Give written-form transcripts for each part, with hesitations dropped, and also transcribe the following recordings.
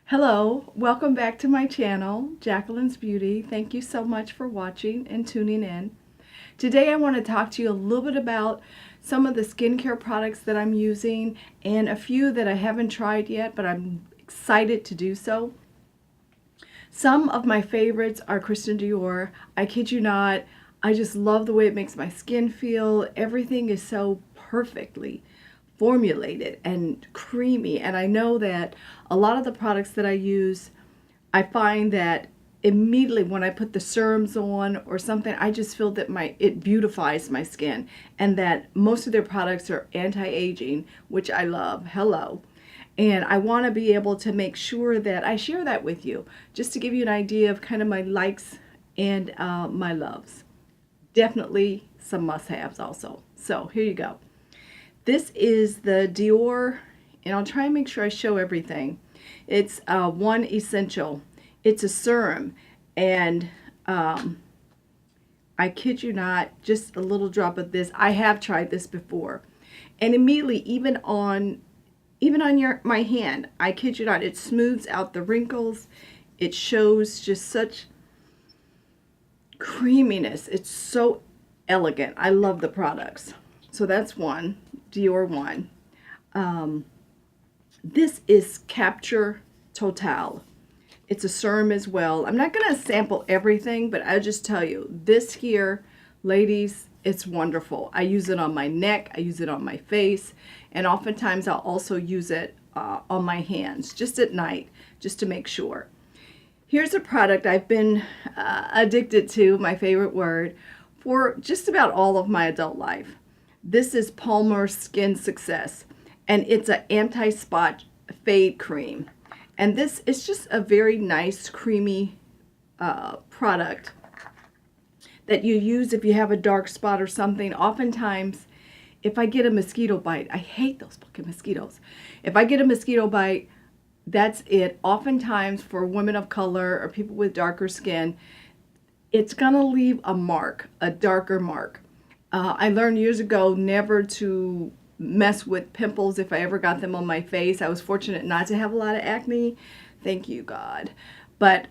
Hello, welcome back to my channel, Jacqueline's Beauty. Thank you so much for watching and tuning in. Today I want to talk to you a little bit about some of the skincare products that I'm using and a few that I haven't tried yet, but I'm excited to do so. Some of my favorites are Christian Dior. I kid you not, I just love the way it makes my skin feel. Everything is so perfectly formulated and creamy, and I know that a lot of the products that I use, I find that immediately when I put the serums on or something, I just feel that it beautifies my skin, and that most of their products are anti-aging, which I love. Hello. And I want to be able to make sure that I share that with you, just to give you an idea of kind of my likes and my loves. Definitely some must-haves also. So here you go. This is the Dior, and I'll try and make sure I show everything. It's One Essential. It's a serum, and I kid you not, just a little drop of this. I have tried this before, and immediately, even on my hand, I kid you not, it smooths out the wrinkles. It shows just such creaminess. It's so elegant. I love the products. So that's one. Dior one. This is Capture Totale. It's a serum as well. I'm not going to sample everything, but I'll just tell you, this here, ladies, it's wonderful. I use it on my neck, I use it on my face, and oftentimes I'll also use it on my hands, just at night, just to make sure. Here's a product I've been addicted to, my favorite word, for just about all of my adult life. This is Palmer's Skin Success, and it's an anti-spot fade cream. And this is just a very nice, creamy product that you use if you have a dark spot or something. Oftentimes, if I get a mosquito bite, I hate those fucking mosquitoes. If I get a mosquito bite, that's it. Oftentimes, for women of color or people with darker skin, it's gonna leave a mark, a darker mark. I learned years ago never to mess with pimples if I ever got them on my face. I was fortunate not to have a lot of acne. Thank you, God. But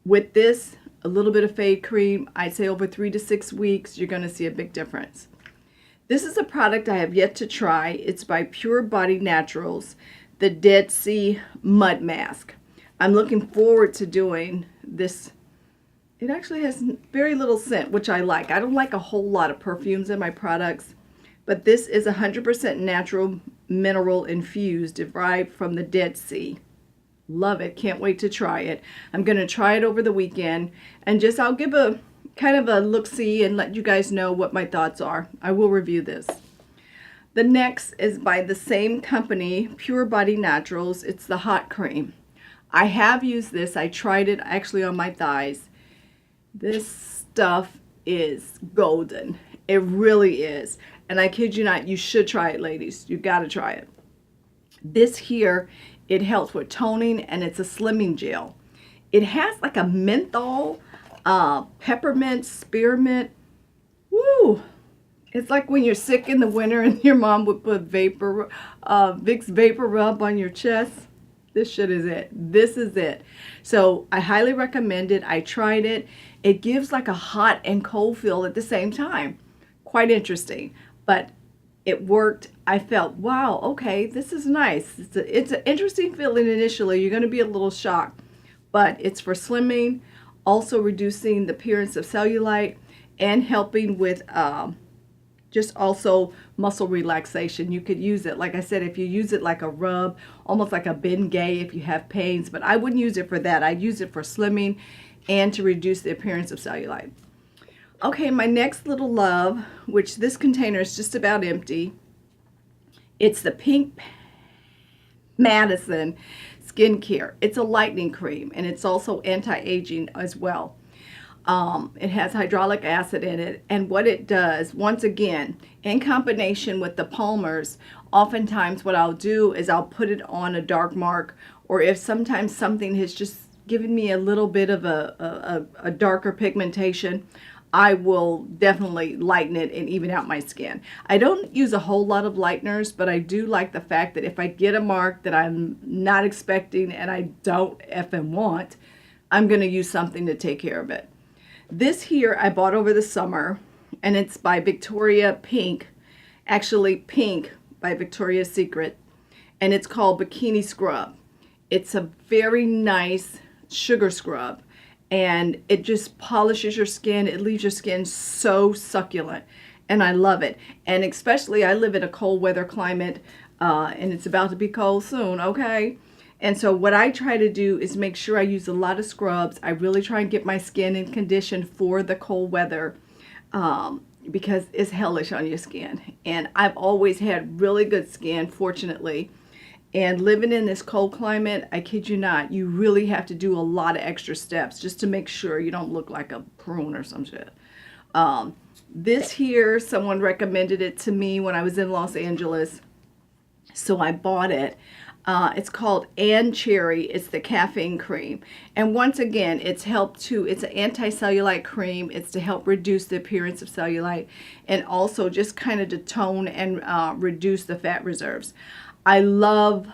with this, a little bit of fade cream, I'd say over 3 to 6 weeks, you're going to see a big difference. This is a product I have yet to try. It's by Pure Body Naturals, the Dead Sea Mud Mask. I'm looking forward to doing this. It actually has very little scent, which I like. I don't like a whole lot of perfumes in my products, but this is 100% natural mineral infused, derived from the Dead Sea. Love it. Can't wait to try it. I'm going to try it over the weekend, and I'll give a kind of a look-see and let you guys know what my thoughts are. I will review this. The next is by the same company, Pure Body Naturals. It's the Hot Cream. I have used this. I tried it actually on my thighs. This stuff is golden. It really is. And I kid you not, you should try it, ladies. You got to try it. This here, it helps with toning, and it's a slimming gel. It has like a menthol, peppermint, spearmint. Woo! It's like when you're sick in the winter and your mom would put Vicks Vapor Rub on your chest. This shit is it. This is it. So I highly recommend it. I tried it. It gives like a hot and cold feel at the same time. Quite interesting, but it worked. I felt, wow, okay, this is nice. It's an interesting feeling initially. You're going to be a little shocked, but it's for slimming, also reducing the appearance of cellulite, and helping with just also muscle relaxation. You could use it, like I said, if you use it like a rub, almost like a Bengay if you have pains, but I wouldn't use it for that. I'd use it for slimming and to reduce the appearance of cellulite. Okay, my next little love, which this container is just about empty. It's the Pink Madison Skincare. It's a lightening cream, and it's also anti-aging as well. It has hyaluronic acid in it, and what it does, once again, in combination with the Palmer's, oftentimes what I'll do is I'll put it on a dark mark, or if sometimes something has just given me a little bit of a darker pigmentation, I will definitely lighten it and even out my skin. I don't use a whole lot of lighteners, but I do like the fact that if I get a mark that I'm not expecting and I don't effing want, I'm going to use something to take care of it. This here I bought over the summer, and it's by Victoria Pink, actually Pink by Victoria's Secret, and it's called Bikini Scrub. It's a very nice sugar scrub, and it just polishes your skin. It leaves your skin so succulent, and I love it. And especially I live in a cold weather climate, and it's about to be cold soon, okay? And so what I try to do is make sure I use a lot of scrubs. I really try and get my skin in condition for the cold weather, because it's hellish on your skin. And I've always had really good skin, fortunately. And living in this cold climate, I kid you not, you really have to do a lot of extra steps just to make sure you don't look like a prune or some shit. This here, someone recommended it to me when I was in Los Angeles, so I bought it. It's called Chery. It's the caffeine cream. And once again, it's an anti-cellulite cream. It's to help reduce the appearance of cellulite and also just kind of to tone and reduce the fat reserves. I love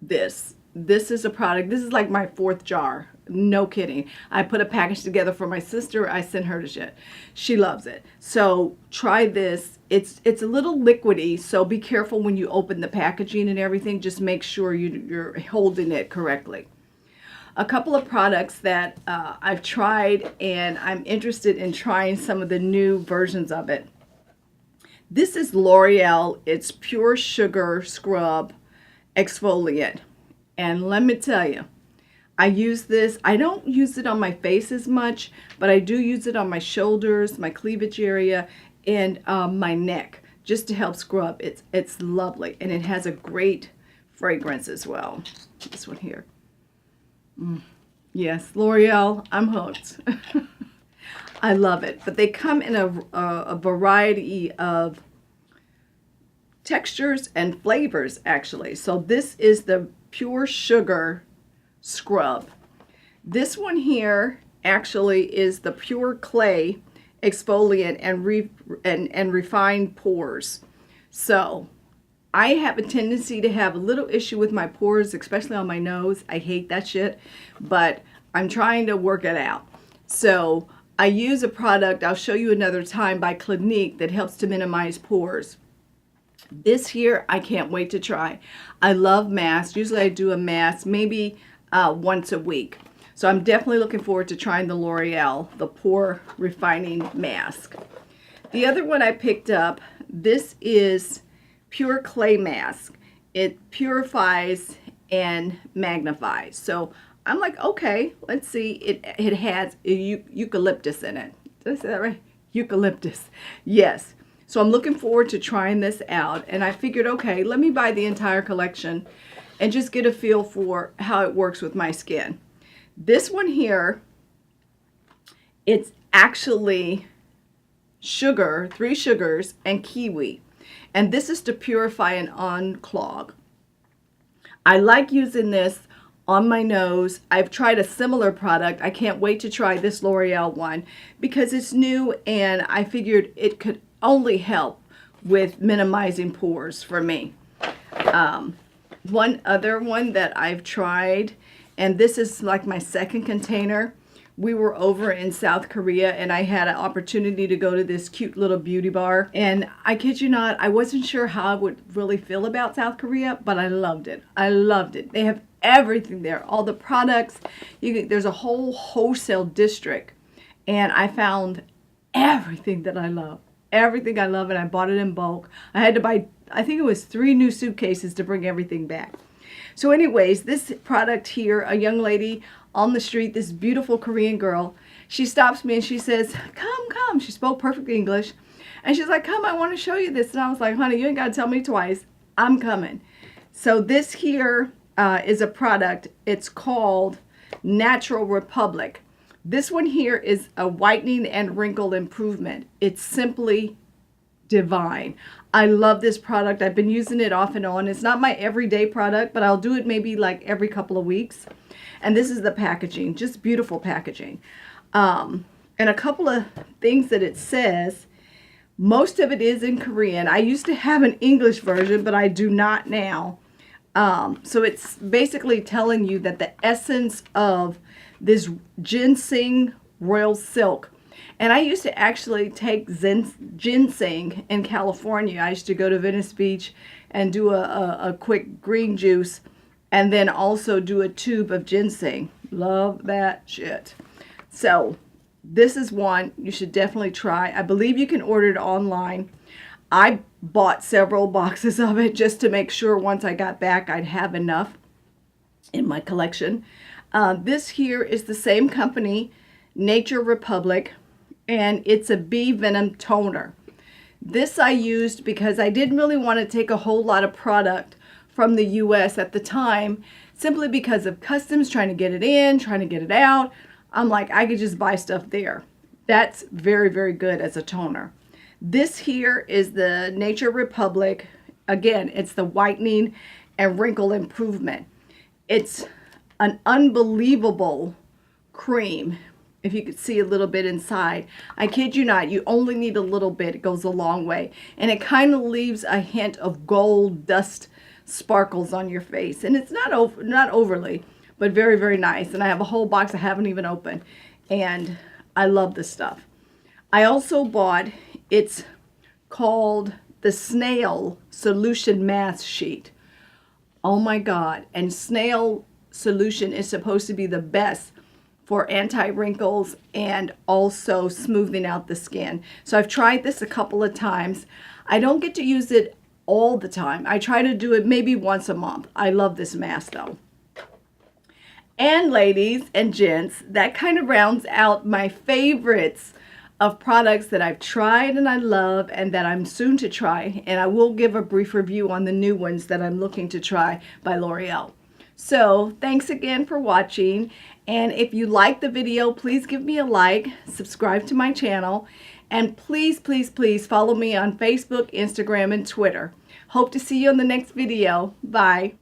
this. This is a product. This is like my 4th jar. No kidding. I put a package together for my sister. I sent her to shit. She loves it. So try this. It's a little liquidy, so be careful when you open the packaging and everything. Just make sure you're holding it correctly. A couple of products that I've tried, and I'm interested in trying some of the new versions of it. This is L'Oreal. It's Pure Sugar Scrub Exfoliant. And let me tell you, I use this. I don't use it on my face as much, but I do use it on my shoulders, my cleavage area, and my neck, just to help scrub. It's lovely, and it has a great fragrance as well. This one here. Yes, L'Oreal, I'm hooked. I love it. But they come in a variety of textures and flavors, actually. So this is the Pure Sugar Scrub. This one here actually is the Pure Clay Exfoliant and Refined Pores. So I have a tendency to have a little issue with my pores, especially on my nose. I hate that shit, but I'm trying to work it out. So I use a product, I'll show you another time, by Clinique that helps to minimize pores. This here, I can't wait to try. I love masks. Usually I do a mask maybe once a week. So I'm definitely looking forward to trying the L'Oreal, the Pore Refining Mask. The other one I picked up, this is Pure Clay Mask. It purifies and magnifies. So I'm like, okay, let's see. It has eucalyptus in it. Did I say that right? Eucalyptus. Yes. So I'm looking forward to trying this out. And I figured, okay, let me buy the entire collection and just get a feel for how it works with my skin. This one here, it's actually sugar, 3 sugars, and kiwi. And this is to purify and unclog. I like using this on my nose. I've tried a similar product. I can't wait to try this L'Oreal one because it's new, and I figured it could only help with minimizing pores for me. One other one that I've tried, and this is like my 2nd container. We were over in South Korea, and I had an opportunity to go to this cute little beauty bar. And I kid you not, I wasn't sure how I would really feel about South Korea, but I loved it. I loved it. They have everything there, all the products. There's a whole wholesale district, and I found everything that I love. Everything I love, and I bought it in bulk. I had to buy, I think it was 3 new suitcases to bring everything back. So anyways, this product here, a young lady on the street, this beautiful Korean girl, she stops me and she says, come. She spoke perfect English. And she's like, come, I want to show you this. And I was like, honey, you ain't got to tell me twice. I'm coming. So this here is a product. It's called Natural Republic. This one here is a whitening and wrinkle improvement. It's simply divine. I love this product. I've been using it off and on. It's not my everyday product, but I'll do it maybe like every couple of weeks. And this is the packaging, just beautiful packaging. And a couple of things that it says, most of it is in Korean. I used to have an English version, but I do not now. So it's basically telling you that the essence of this ginseng royal silk, and I used to actually take ginseng in California. I used to go to Venice Beach and do a quick green juice, and then also do a tube of ginseng. Love that shit. So this is one you should definitely try. I believe you can order it online. I bought several boxes of it just to make sure once I got back I'd have enough in my collection. This here is the same company, Nature Republic, and it's a bee venom toner. This I used because I didn't really want to take a whole lot of product from the US at the time, simply because of customs, trying to get it in, trying to get it out. I'm like, I could just buy stuff there. That's very, very good as a toner. This here is the Nature Republic. Again, it's the Whitening and Wrinkle Improvement. It's an unbelievable cream. If you could see a little bit inside, I kid you not, you only need a little bit. It goes a long way. And it kind of leaves a hint of gold dust sparkles on your face. And it's not overly, but very, very nice. And I have a whole box I haven't even opened. And I love this stuff. I also bought, it's called the SNAIL Solution Mask Sheet. Oh my God. And SNAIL solution is supposed to be the best for anti-wrinkles and also smoothing out the skin. So I've tried this a couple of times. I don't get to use it all the time. I try to do it maybe once a month. I love this mask though. And ladies and gents, that kind of rounds out my favorites of products that I've tried and I love and that I'm soon to try. And I will give a brief review on the new ones that I'm looking to try by L'Oreal. So thanks again for watching. And if you like the video, please give me a like, subscribe to my channel, and please, please, please follow me on Facebook, Instagram, and Twitter. Hope to see you in the next video. Bye.